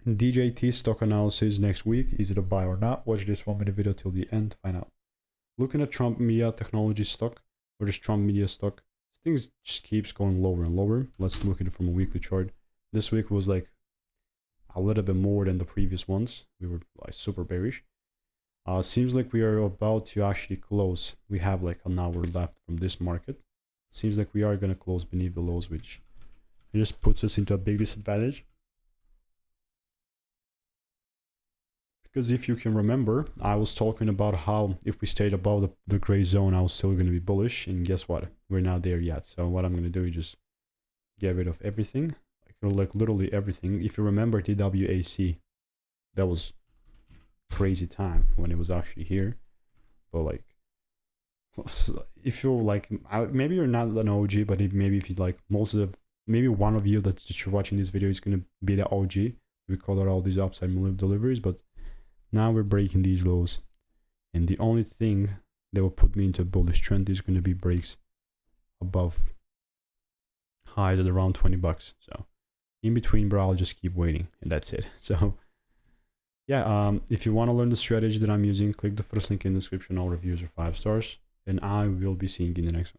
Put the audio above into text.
DJT stock analysis next week. Is it a buy or not? Watch this 1 minute video till the end, find out. Looking at Trump Media Technology stock, or just Trump Media stock, things just keeps going lower and lower. Let's look at it from a weekly chart. This week was like a little bit more than the previous ones. We were like super bearish. Seems like we are about to actually close. We have like an hour left from this market. Seems like we are going to close beneath the lows, which just puts us into a big disadvantage. Because if you can remember, I was talking about how if we stayed above the gray zone, I was still going to be bullish. And guess what? We're not there yet. So what I'm going to do is just get rid of everything. Like literally everything. If you remember TWAC, that was crazy time when it was actually here. But like, if you're like, maybe you're not an OG, but maybe if you like maybe one of you that's watching this video is going to be the OG. We call it all these upside deliveries, but now we're breaking these lows, and the only thing that will put me into a bullish trend is going to be breaks above highs at around 20 bucks. So in between, bro, I'll just keep waiting, and that's it. So yeah, if you want to learn the strategy that I'm using, click the first link in the description. All reviews are 5 stars, and I will be seeing you in the next one.